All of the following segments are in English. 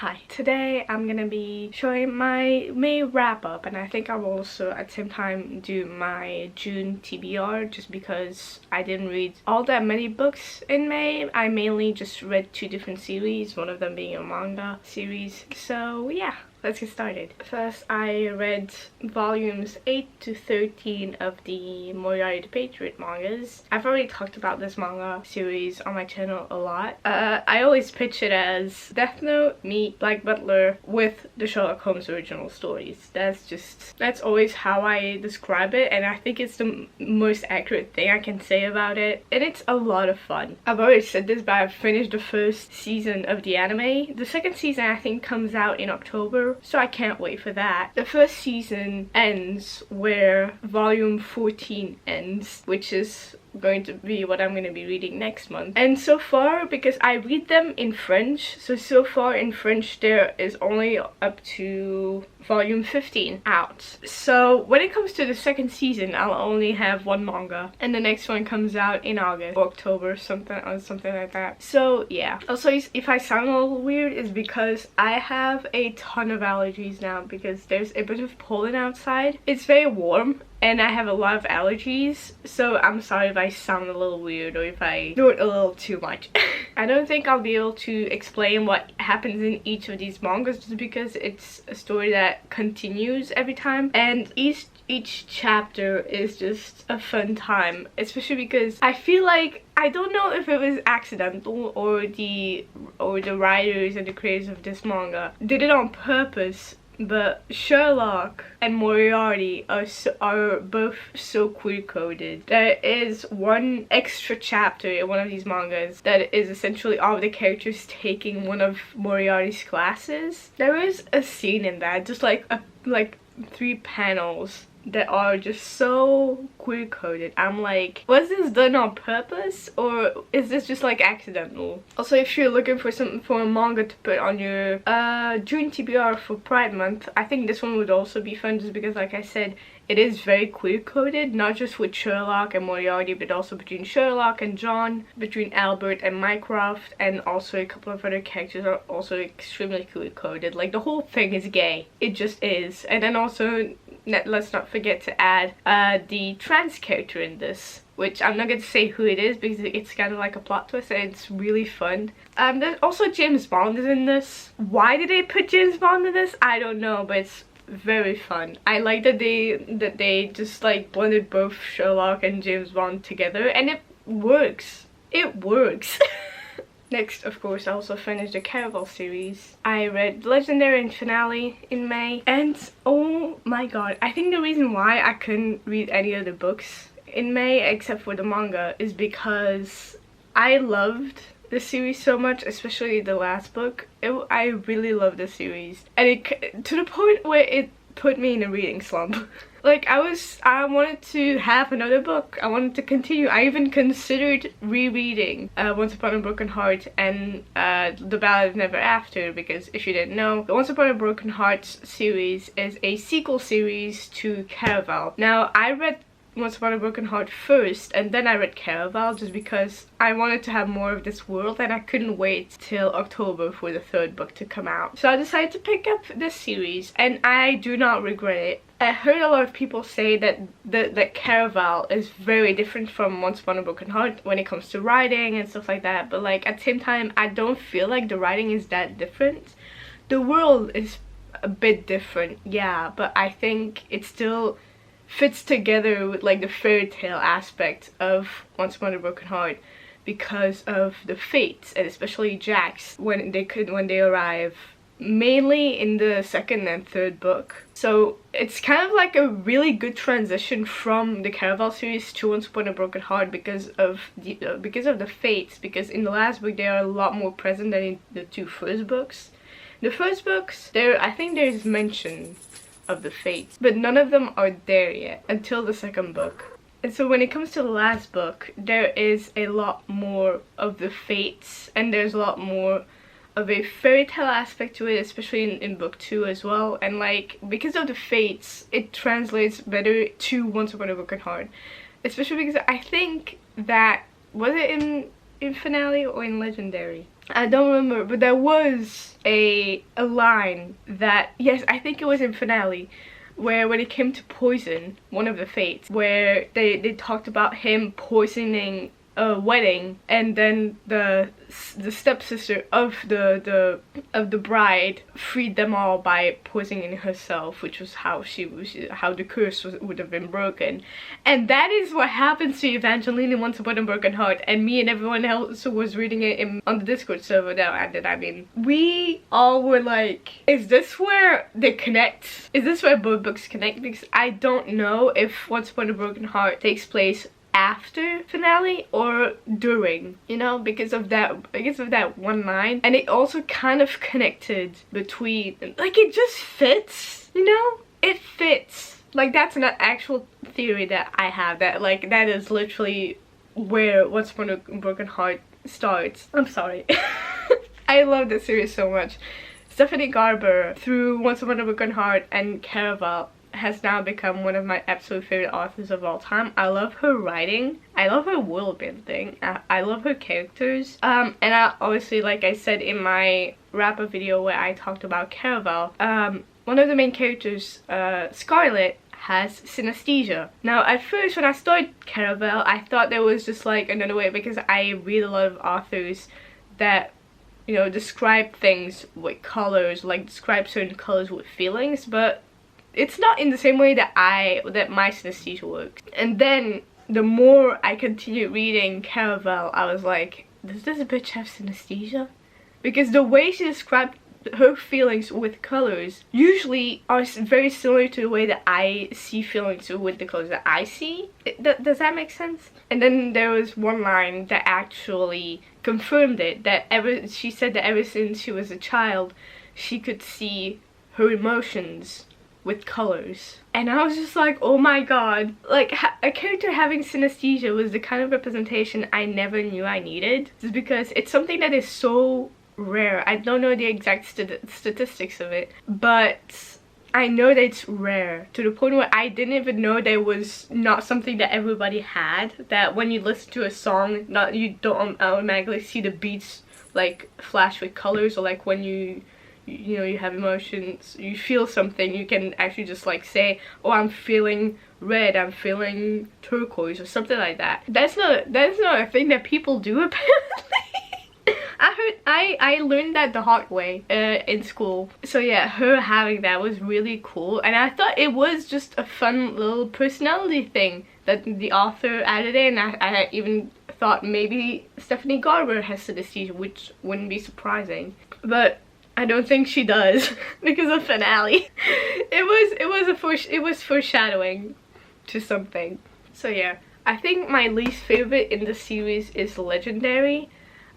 Hi. Today I'm gonna be showing my May wrap up, and I think I'll also at the same time do my June TBR just because I didn't read all that many books in May. I mainly just read 2 different series, one of them being a manga series. So yeah, let's get started. First, I read volumes 8 to 13 of the Moriarty the Patriot mangas. I've already talked about this manga series on my channel a lot. I always pitch it as Death Note meet Black Butler with the Sherlock Holmes original stories. That's always how I describe it, and I think it's the most accurate thing I can say about it. And it's a lot of fun. I've already said this, but I've finished the first season of the anime. The second season I think comes out in October, so I can't wait for that. The first season ends where volume 14 ends, which is going to be what I'm going to be reading next month. And so far, because I read them in French, so far in French there is only up to volume 15 out. So when it comes to the second season, I'll only have 1 manga, and the next one comes out in August or October, something like that. So yeah. Also, if I sound a little weird, it's because I have a ton of allergies now because there's a bit of pollen outside. It's very warm and I have a lot of allergies, so I'm sorry if I sound a little weird or if I do it a little too much. I don't think I'll be able to explain what happens in each of these mangas just because it's a story that continues every time, and each chapter is just a fun time, especially because I feel like, I don't know if it was accidental or the writers and the creators of this manga did it on purpose, but Sherlock and Moriarty are both so queer-coded. There is one extra chapter in one of these mangas that is essentially all of the characters taking one of Moriarty's classes. There is a scene in that, just like 3 panels that are just so queer-coded. I'm like, was this done on purpose or is this just like accidental? Also, if you're looking for a manga to put on your June TBR for Pride Month, I think this one would also be fun just because, like I said, it is very queer-coded, not just with Sherlock and Moriarty, but also between Sherlock and John, between Albert and Mycroft, and also a couple of other characters are also extremely queer-coded. Like, the whole thing is gay. It just is. And then also, let's not forget to add the trans character in this, which I'm not going to say who it is because it's kind of like a plot twist and it's really fun. There's also James Bond is in this. Why did they put James Bond in this? I don't know, but it's very fun. I like that they just like blended both Sherlock and James Bond together, and it works. It works. Next, of course, I also finished the Caraval series. I read Legendary and Finale in May, and oh my god, I think the reason why I couldn't read any of the books in May except for the manga is because I loved the series so much, especially the last book. I really loved the series, and it to the point where it put me in a reading slump. Like, I wanted to have another book. I wanted to continue. I even considered rereading Once Upon a Broken Heart and The Ballad of Never After, because if you didn't know, the Once Upon a Broken Heart series is a sequel series to Caraval. Now, I read Once Upon a Broken Heart first, and then I read Caraval just because I wanted to have more of this world and I couldn't wait till October for the 3rd book to come out. So I decided to pick up this series, and I do not regret it. I heard a lot of people say that Caraval is very different from Once Upon a Broken Heart when it comes to writing and stuff like that, but like at the same time I don't feel like the writing is that different. The world is a bit different, yeah, but I think it still fits together with like the fairy tale aspect of Once Upon a Broken Heart because of the fates, and especially Jack's when they arrive mainly in the 2nd and 3rd book. So it's kind of like a really good transition from the Caraval series to Once Upon a Broken Heart because of the fates, because in the last book they are a lot more present than in the 2 first books. The first books, I think there's mention of the fates, but none of them are there yet until the 2nd book. And so when it comes to the last book, there is a lot more of the fates, and there's a lot more of a fairy tale aspect to it, especially in book 2 as well. And like, because of the fates, it translates better to Once Upon a Broken Heart, especially because I think that, was it in Finale or in Legendary? I don't remember, but there was a line that, yes, I think it was in finale, where when it came to poison, one of the fates, where they talked about him poisoning a wedding, and then the stepsister of the bride freed them all by poisoning herself, which was how how the curse would have been broken. And that is what happens to Evangeline Once Upon a Broken Heart, and me and everyone else who was reading it on the Discord server now. And I mean, we all were like, is this where they connect? Is this where both books connect? Because I don't know if Once Upon a Broken Heart takes place after finale or during, you know, because of that one line. And it also kind of connected between, like, it just fits, you know, it fits. Like, that's an actual theory that I have, that like that is literally where Once Upon a Broken Heart starts. I'm sorry. I love this series so much. Stephanie Garber, through Once Upon a Broken Heart and Caraval, has now become one of my absolute favorite authors of all time. I love her writing. I love her world building. I love her characters. And I obviously, like I said in my wrap-up video where I talked about Caraval, one of the main characters, Scarlet, has synesthesia. Now, at first when I started Caraval, I thought there was just like another way, because I read a lot of authors that, you know, describe things with colors, like describe certain colors with feelings, but it's not in the same way that my synesthesia works. And then the more I continued reading Caraval, I was like, does this bitch have synesthesia? Because the way she described her feelings with colors usually are very similar to the way that I see feelings with the colors that I see. Does that make sense? And then there was one line that actually confirmed it, that she said that ever since she was a child, she could see her emotions with colors. And I was just like, oh my god, like a character having synesthesia was the kind of representation I never knew I needed, just because it's something that is so rare. I don't know the exact statistics of it, but I know that it's rare, to the point where I didn't even know there was not something that everybody had, that when you listen to a song, you don't automatically see the beats like flash with colors, or like when you know, you have emotions, you feel something, you can actually just like say, oh, I'm feeling red, I'm feeling turquoise, or something like that. That's not a thing that people do, apparently. I learned that the hard way in school. So yeah, her having that was really cool, and I thought it was just a fun little personality thing that the author added in. I even thought maybe Stephanie Garber has synesthesia, which wouldn't be surprising, but I don't think she does because of finale. It was foreshadowing to something. So yeah, I think my least favorite in the series is Legendary,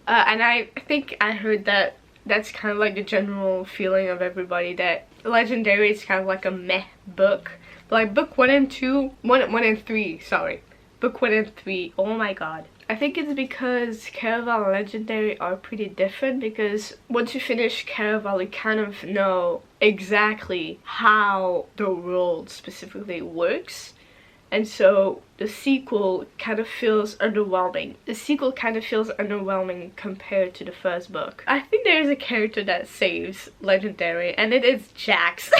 and I think I heard that that's kind of like the general feeling of everybody, that Legendary is kind of like a meh book. Like book 1 and 3, sorry. Book 1 and 3, oh my god. I think it's because Caraval and Legendary are pretty different, because once you finish Caraval, you kind of know exactly how the world specifically works. And so the sequel kind of feels underwhelming. The sequel kind of feels underwhelming compared to the first book. I think there is a character that saves Legendary, and it is Jax.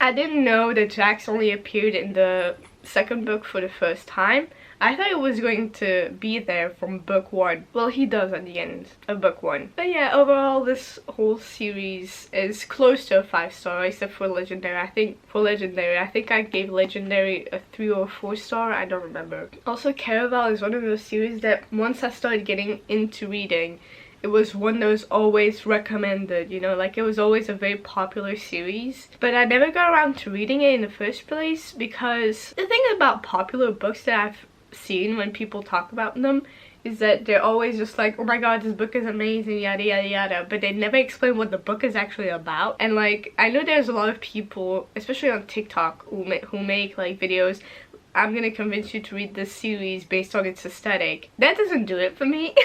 I didn't know that Jax only appeared in the second book for the first time. I thought it was going to be there from book 1. Well, he does at the end of book 1. But yeah, overall this whole series is close to a 5-star, except for Legendary. I think I gave Legendary a 3 or 4-star, I don't remember. Also, Caraval is one of those series that once I started getting into reading, it was one that was always recommended, you know, like it was always a very popular series. But I never got around to reading it in the first place, because the thing about popular books that I've seen when people talk about them is that they're always just like, oh my god, this book is amazing, yada yada yada, but they never explain what the book is actually about. And like, I know there's a lot of people, especially on TikTok, who make like videos, I'm gonna convince you to read this series based on its aesthetic. That doesn't do it for me.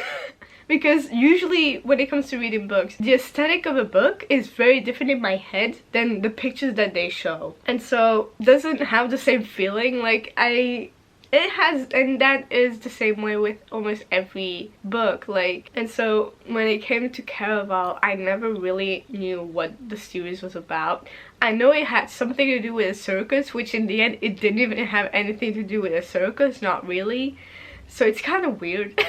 Because usually when it comes to reading books, the aesthetic of a book is very different in my head than the pictures that they show, and so doesn't have the same feeling. Like It has, and that is the same way with almost every book. Like, and so when it came to Caraval, I never really knew what the series was about. I know it had something to do with a circus, which in the end it didn't even have anything to do with a circus, not really. So it's kind of weird.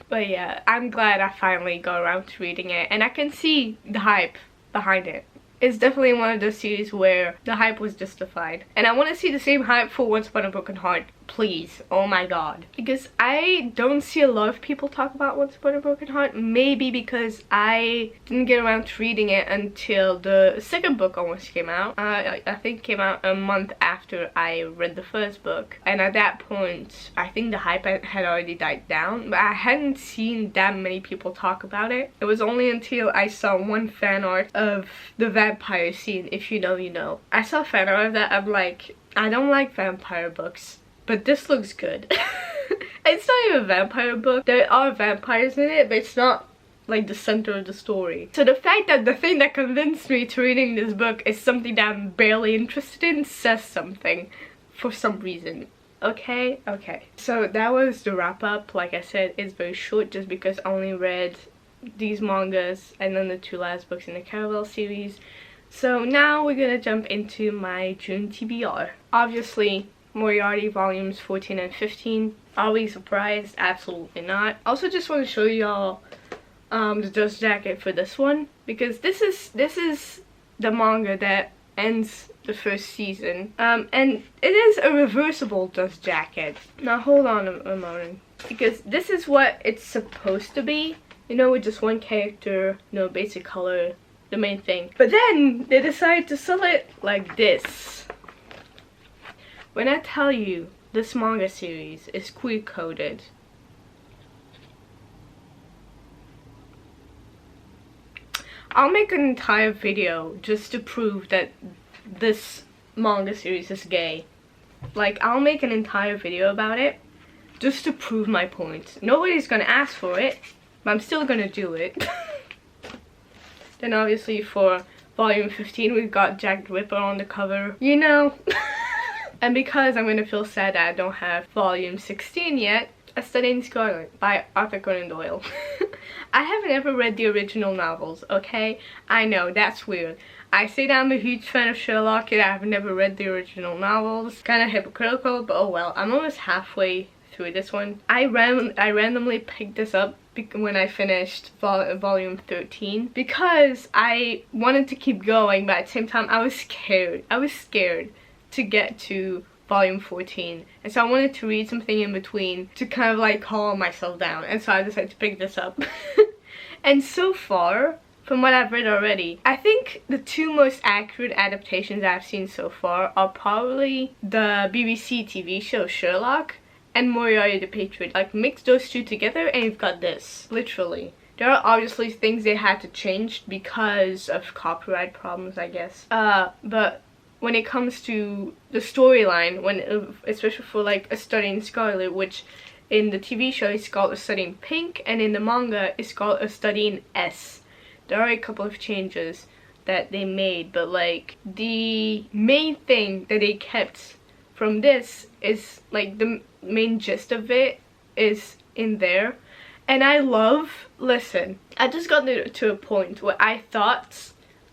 But yeah, I'm glad I finally got around to reading it, and I can see the hype behind it. It's definitely one of those series where the hype was justified. And I want to see the same hype for Once Upon a Broken Heart. Please. Oh my god. Because I don't see a lot of people talk about Once Upon a Broken Heart. Maybe because I didn't get around to reading it until the second book almost came out. I think it came out a month after I read the first book. And at that point, I think the hype had already died down. But I hadn't seen that many people talk about it. It was only until I saw one fan art of the vampire scene. If you know, you know. I saw fan art of that. I'm like, I don't like vampire books, but this looks good. It's not even a vampire book. There are vampires in it, but it's not like the center of the story. So the fact that the thing that convinced me to reading this book is something that I'm barely interested in says something for some reason. Okay? Okay. So that was the wrap up. Like I said, it's very short just because I only read these mangas and then the two last books in the Caraval series. So now we're gonna jump into my June TBR. Obviously, Moriarty volumes 14 and 15. Are we surprised? Absolutely not. Also just want to show y'all the dust jacket for this one, because this is the manga that ends the first season, and it is a reversible dust jacket. Now hold on a moment, because this is what it's supposed to be, you know, with just one character, no basic color, the main thing. But then they decided to sell it like this. When I tell you this manga series is queer coded, I'll make an entire video just to prove that this manga series is gay. Like, I'll make an entire video about it just to prove my point. Nobody's gonna ask for it, but I'm still gonna do it. Then obviously for volume 15 we've got Jack the Ripper on the cover, you know. And because I'm gonna feel sad that I don't have volume 16 yet, A Study in Scarlet by Arthur Conan Doyle. I haven't ever read the original novels, okay? I know, that's weird. I say that I'm a huge fan of Sherlock and I've never read the original novels. Kinda hypocritical, but oh well. I'm almost halfway through this one. I randomly picked this up when I finished volume 13 because I wanted to keep going, but at the same time I was scared. I was scared to get to volume 14, and so I wanted to read something in between to kind of like calm myself down, and so I decided to pick this up. And so far, from what I've read already, I think the two most accurate adaptations I've seen so far are probably the BBC TV show Sherlock and Moriarty the Patriot. Like, mix those two together and you've got this, literally. There are obviously things they had to change because of copyright problems, I guess. But when it comes to the storyline, especially for like A Study in Scarlet, which in the TV show is called A Study in Pink, and in the manga it's called A Study in S. There are a couple of changes that they made, but like the main thing that they kept from this is like the main gist of it is in there. And I listen, I just got to a point where I thought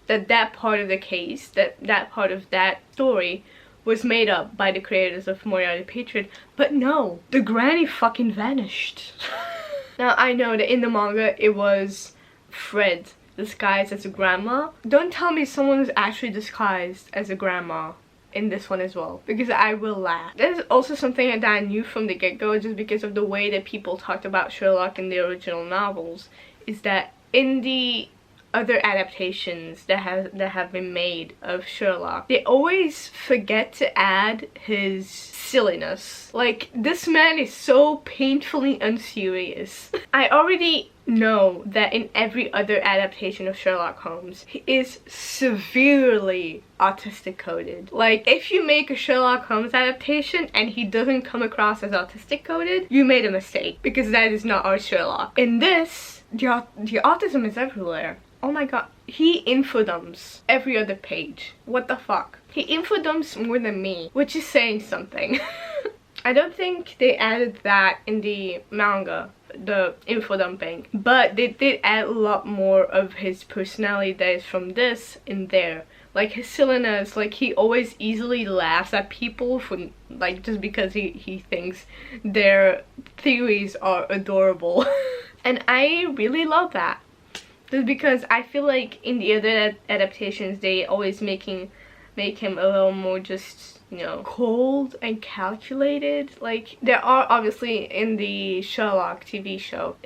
that part of the case, that part of that story was made up by the creators of Moriarty the Patriot, but no, the granny fucking vanished. Now I know that in the manga it was Fred disguised as a grandma. Don't tell me someone was actually disguised as a grandma in this one as well, because I will laugh. There's also something that I knew from the get-go, just because of the way that people talked about Sherlock in the original novels, is that in the other adaptations that have been made of Sherlock, they always forget to add his silliness. Like, this man is so painfully unserious. I already know that in every other adaptation of Sherlock Holmes, he is severely autistic coded. Like, if you make a Sherlock Holmes adaptation and he doesn't come across as autistic coded, you made a mistake, because that is not our Sherlock. In this, the autism is everywhere. Oh my god, he infodumps every other page. What the fuck? He infodumps more than me, which is saying something. I don't think they added that in the manga, the info dumping, but they did add a lot more of his personality that is from this in there. Like his silliness, like he always easily laughs at people for like just because he thinks their theories are adorable. And I really love that. Just because I feel like in the other adaptations they always make him a little more just, you know, cold and calculated. Like there are obviously in the Sherlock TV show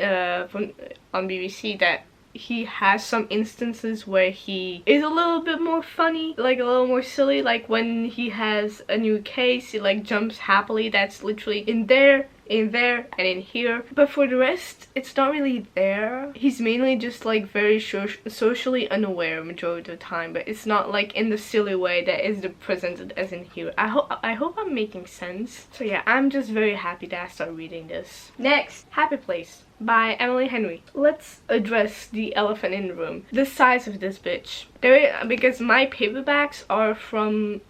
on BBC that he has some instances where he is a little bit more funny, like a little more silly, like when he has a new case he like jumps happily. That's literally in there, and in here, but for the rest it's not really there. He's mainly just like very socially unaware majority of the time, but it's not like in the silly way that is presented as in here. I hope I'm making sense. So yeah, I'm just very happy that I started reading this. Next, Happy Place by Emily Henry. Let's address the elephant in the room, the size of this bitch. Because my paperbacks are from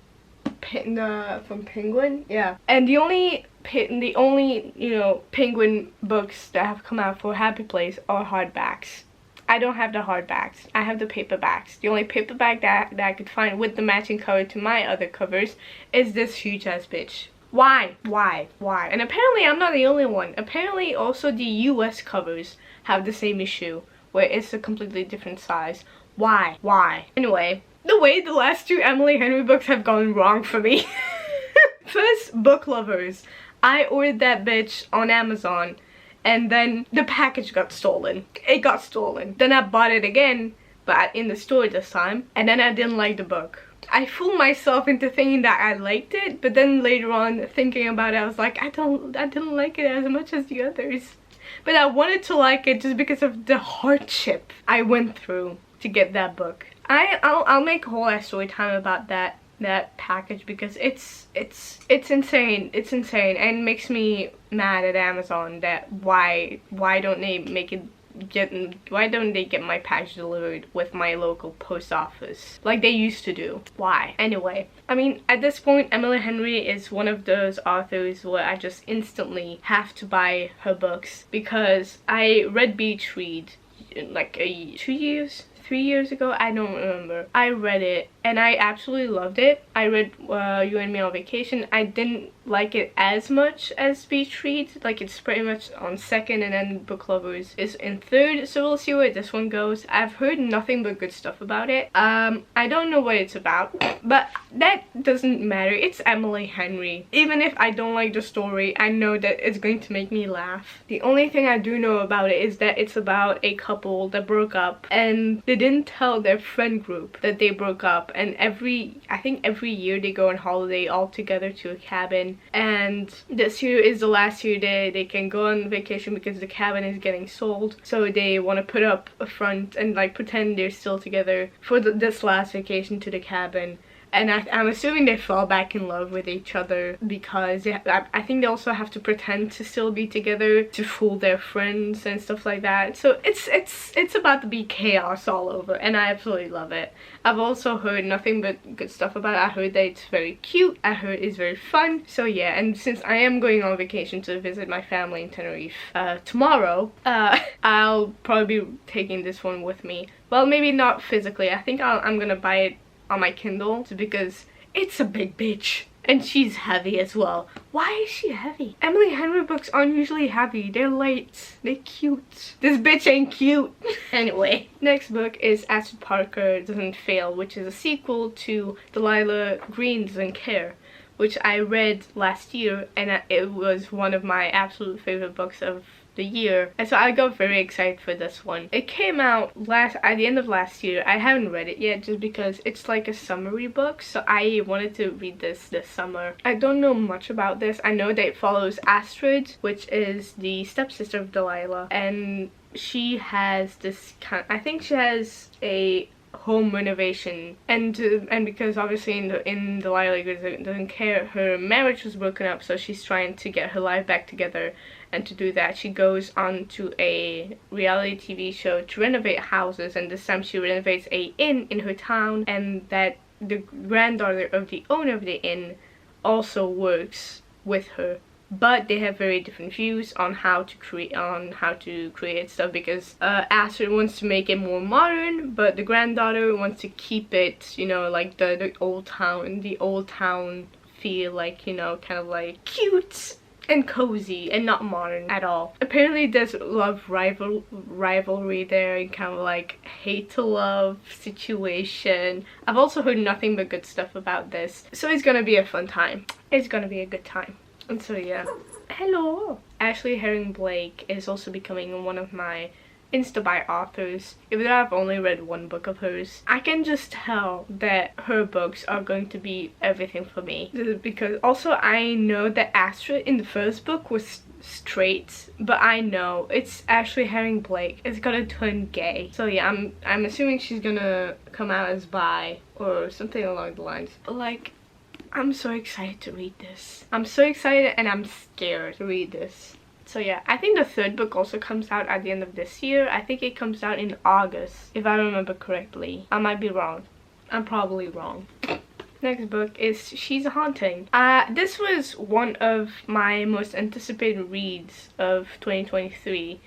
Penguin, yeah, and the only you know Penguin books that have come out for Happy Place are hardbacks. I don't have the hardbacks, I have the paperbacks. The only paperback that I could find with the matching cover to my other covers is this huge ass bitch. Why? And apparently I'm not the only one. Apparently also the US covers have the same issue where it's a completely different size. Why? Anyway, the way the last two Emily Henry books have gone wrong for me. First, Book Lovers. I ordered that bitch on Amazon and then the package got stolen. It got stolen. Then I bought it again, but in the store this time, and then I didn't like the book. I fooled myself into thinking that I liked it, but then later on thinking about it I was like, I didn't like it as much as the others. But I wanted to like it just because of the hardship I went through to get that book. I'll make a whole ass story time about that package because it's insane. It's insane and makes me mad at Amazon that why don't they get my package delivered with my local post office like they used to do? Why? Anyway, I mean, at this point Emily Henry is one of those authors where I just instantly have to buy her books, because I read Beach Read like 3 years ago, I don't remember. I read it and I absolutely loved it. I read You and Me on Vacation. I didn't like it as much as Beach Read. Like it's pretty much on second, and then Book Lovers is in third, so we'll see where this one goes. I've heard nothing but good stuff about it. I don't know what it's about, but that doesn't matter. It's Emily Henry. Even if I don't like the story, I know that it's going to make me laugh. The only thing I do know about it is that it's about a couple that broke up and they didn't tell their friend group that they broke up, and I think every year they go on holiday all together to a cabin, and this year is the last year they can go on vacation because the cabin is getting sold, so they want to put up a front and like pretend they're still together for this last vacation to the cabin. And I'm assuming they fall back in love with each other because I think they also have to pretend to still be together to fool their friends and stuff like that. So it's about to be chaos all over, and I absolutely love it. I've also heard nothing but good stuff about it. I heard that it's very cute. I heard it's very fun. So yeah, and since I am going on vacation to visit my family in Tenerife tomorrow, I'll probably be taking this one with me. Well, maybe not physically. I think I'm gonna buy it on my Kindle because it's a big bitch and she's heavy as well. Why is she heavy? Emily Henry books aren't usually heavy. They're light. They're cute. This bitch ain't cute. Anyway, next book is Astrid Parker Doesn't Fail, which is a sequel to Delilah Green Doesn't Care, which I read last year, and it was one of my absolute favorite books of the year, and so I got very excited for this one. It came out at the end of last year. I haven't read it yet just because it's like a summary book, so I wanted to read this summer. I don't know much about this. I know that it follows Astrid, which is the stepsister of Delilah, and she has this I think she has a home renovation, and because obviously in Delilah doesn't care, her marriage was broken up, so she's trying to get her life back together, and to do that she goes on to a reality TV show to renovate houses, and this time she renovates a inn in her town, and that the granddaughter of the owner of the inn also works with her but they have very different views on how to create stuff, because Astrid wants to make it more modern, but the granddaughter wants to keep it, you know, like the old town feel, like, you know, kind of like cute and cozy and not modern at all. Apparently there's a lot of rivalry there, and kind of like hate to love situation. I've also heard nothing but good stuff about this, so it's gonna be a fun time. It's gonna be a good time. And so yeah. Hello! Ashley Herring Blake is also becoming one of my Insta-buy authors. Even though I've only read one book of hers, I can just tell that her books are going to be everything for me. Because also I know that Astrid in the first book was straight, but I know it's Ashley Herring Blake is gonna turn gay. So yeah, I'm assuming she's gonna come out as bi or something along the lines. But like, I'm so excited to read this. I'm so excited and I'm scared to read this. So yeah, I think the third book also comes out at the end of this year. I think it comes out in August, if I remember correctly. I might be wrong. I'm probably wrong. Next book is She's a Haunting. This was one of my most anticipated reads of 2023.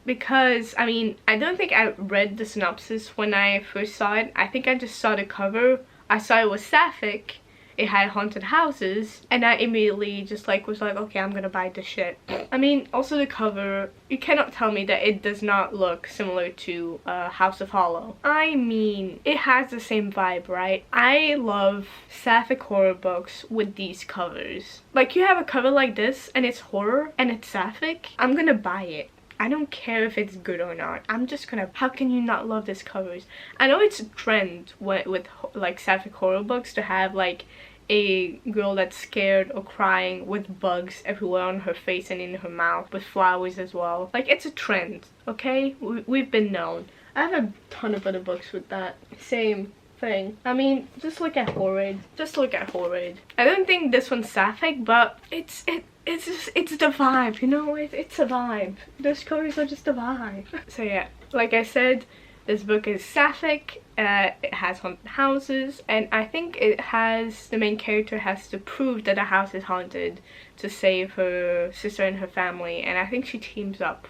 Because, I mean, I don't think I read the synopsis when I first saw it. I think I just saw the cover. I saw it was sapphic. It had haunted houses, and I immediately just like was like, okay, I'm gonna buy this shit. I mean, also the cover, you cannot tell me that it does not look similar to House of Hollow. I mean, it has the same vibe, right? I love sapphic horror books with these covers. Like, you have a cover like this and it's horror and it's sapphic, I'm gonna buy it. I don't care if it's good or not. I'm just gonna... How can you not love these covers? I know it's a trend with like sapphic horror books to have like a girl that's scared or crying with bugs everywhere on her face and in her mouth, with flowers as well. Like, it's a trend, okay? We've been known. I have a ton of other books with that same thing. I mean, just look at Horrid. Just look at Horrid. I don't think this one's sapphic, but it's the vibe, you know? It's a vibe. Those covers are just a vibe. So yeah, like I said, this book is sapphic. It has haunted houses, and I think it has, the main character has to prove that the house is haunted to save her sister and her family, and I think she teams up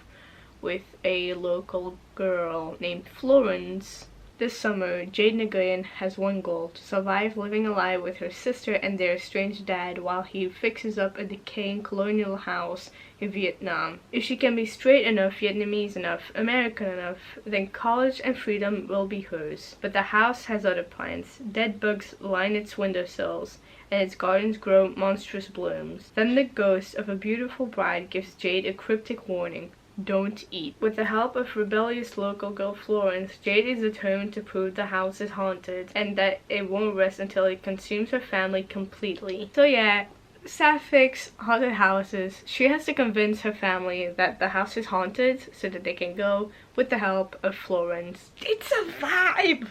with a local girl named Florence. This summer, Jade Nguyen has one goal: to survive living alive with her sister and their estranged dad while he fixes up a decaying colonial house in Vietnam. If she can be straight enough, Vietnamese enough, American enough, then college and freedom will be hers. But the house has other plans. Dead bugs line its windowsills, and its gardens grow monstrous blooms. Then the ghost of a beautiful bride gives Jade a cryptic warning: don't eat. With the help of rebellious local girl Florence, Jade is determined to prove the house is haunted and that it won't rest until it consumes her family completely. So yeah, Sapphics, haunted houses. She has to convince her family that the house is haunted so that they can go with the help of Florence. It's a vibe!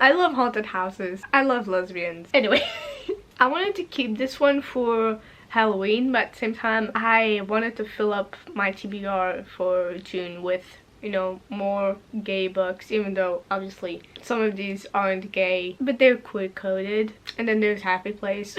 I love haunted houses. I love lesbians. Anyway, I wanted to keep this one for Halloween, but at the same time I wanted to fill up my TBR for June with, you know, more gay books, even though obviously some of these aren't gay, but they're queer coded. And then there's Happy Place.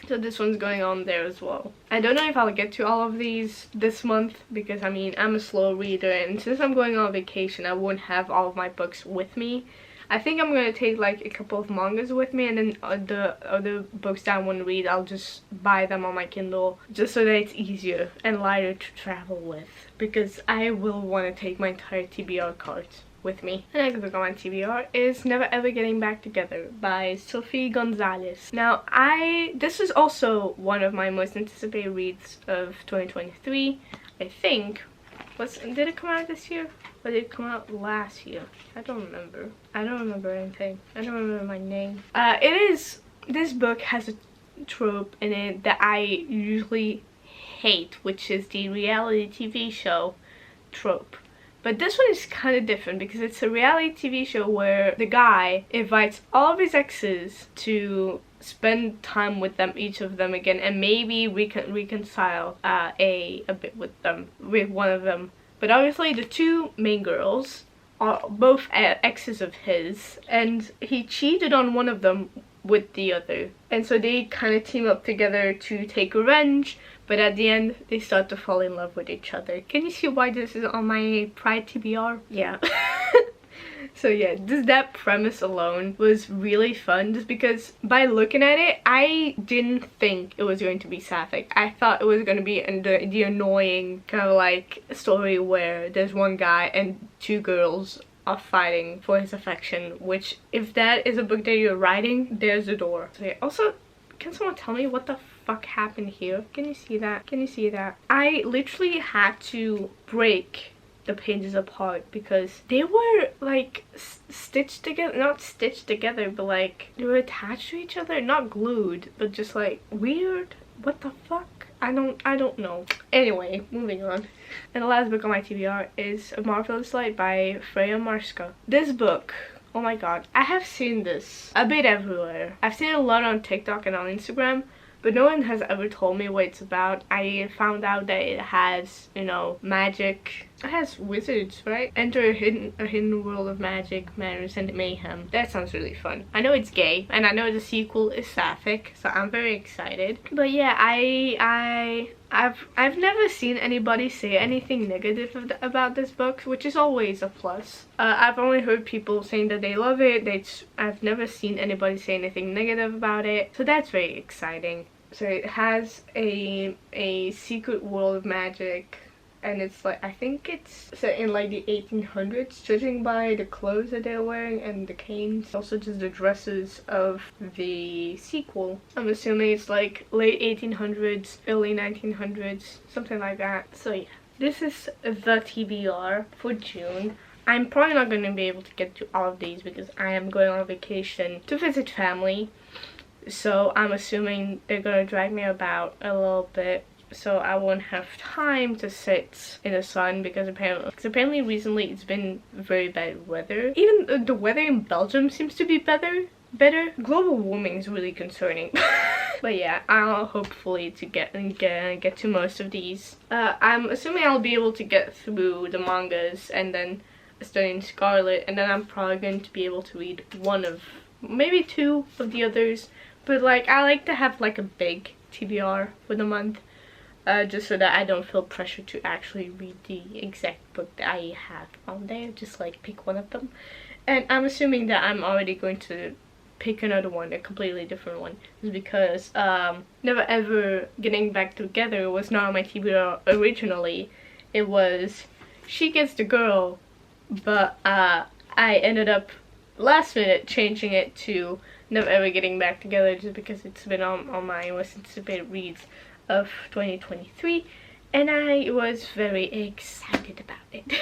So this one's going on there as well. I don't know if I'll get to all of these this month, because I mean, I'm a slow reader, and since I'm going on vacation I won't have all of my books with me. I think I'm gonna take like a couple of mangas with me, and then the other books that I want to read, I'll just buy them on my Kindle, just so that it's easier and lighter to travel with, because I will want to take my entire TBR cart with me. The next book on my TBR is Never Ever Getting Back Together by Sophie Gonzalez. Now, this is also one of my most anticipated reads of 2023, I think. Did it come out this year? Or did it come out last year? I don't remember. I don't remember anything. I don't remember my name. This book has a trope in it that I usually hate, which is the reality TV show trope. But this one is kind of different, because it's a reality TV show where the guy invites all of his exes to spend time with them, each of them again, and maybe reconcile a bit with one of them. But obviously the two main girls are both exes of his, and he cheated on one of them with the other. And so they kind of team up together to take revenge, but at the end they start to fall in love with each other. Can you see why this is on my Pride TBR? Yeah. So yeah, just that premise alone was really fun, just because by looking at it, I didn't think it was going to be sapphic. I thought it was going to be the annoying kind of like story where there's one guy and two girls are fighting for his affection, which if that is a book that you're writing, there's the door. So yeah, also, can someone tell me what the fuck happened here? Can you see that? Can you see that? I literally had to break the pages apart because they were like stitched together, not stitched together, but like they were attached to each other, not glued, but just like weird. What the fuck? I don't know. Anyway, moving on. And the last book on my TBR is A Marvelous Light by Freya Marska. This book, oh my god, I have seen this a bit everywhere. I've seen it a lot on TikTok and on Instagram, but no one has ever told me what it's about. I found out that it has, you know, magic. It has wizards, right? Enter a hidden world of magic, manners, and mayhem. That sounds really fun. I know it's gay, and I know the sequel is sapphic, so I'm very excited. But yeah, I've never seen anybody say anything negative about this book, which is always a plus. I've only heard people saying that they love it. I've never seen anybody say anything negative about it, so that's very exciting. So it has a secret world of magic, and it's like, I think it's set in like the 1800s, judging by the clothes that they're wearing and the canes, also just the dresses of the sequel. I'm assuming it's like late 1800s, early 1900s, something like that. So yeah, this is the TBR for June. I'm probably not going to be able to get to all of these because I am going on vacation to visit family, so I'm assuming they're going to drag me about a little bit, so I won't have time to sit in the sun because apparently recently it's been very bad weather. Even the weather in Belgium seems to be better. Global warming is really concerning. But yeah, I'll hopefully to get to most of these. I'm assuming I'll be able to get through the mangas and then studying Scarlet, and then I'm probably going to be able to read one of, maybe two of the others. But like, I like to have like a big TBR for the month. Just so that I don't feel pressure to actually read the exact book that I have on there. Just like pick one of them. And I'm assuming that I'm already going to pick another one, a completely different one. Just because Never Ever Getting Back Together was not on my TBR originally. It was She Gets the Girl, but I ended up last minute changing it to Never Ever Getting Back Together, just because it's been on my most anticipated reads of 2023, and I was very excited about it.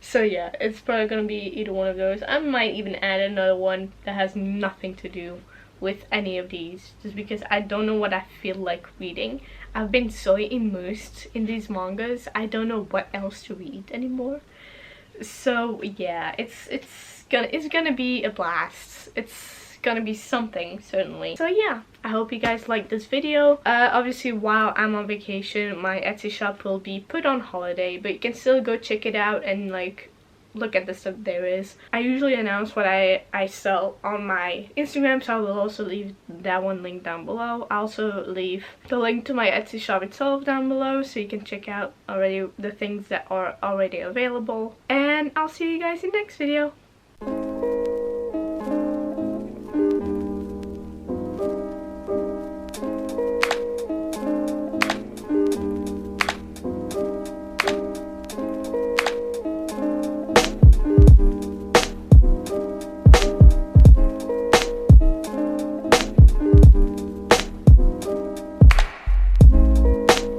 So yeah, it's probably gonna be either one of those. I might even add another one that has nothing to do with any of these, just because I don't know what I feel like reading. I've been so immersed in these mangas, I don't know what else to read anymore. So yeah, it's gonna be a blast. It's gonna be something, certainly. So yeah, I hope you guys liked this video. Obviously while I'm on vacation, my Etsy shop will be put on holiday, but you can still go check it out and like look at the stuff there is. I usually announce what I sell on my Instagram, so I will also leave that one link down below. I'll also leave the link to my Etsy shop itself down below, so you can check out already the things that are already available. And I'll see you guys in the next video.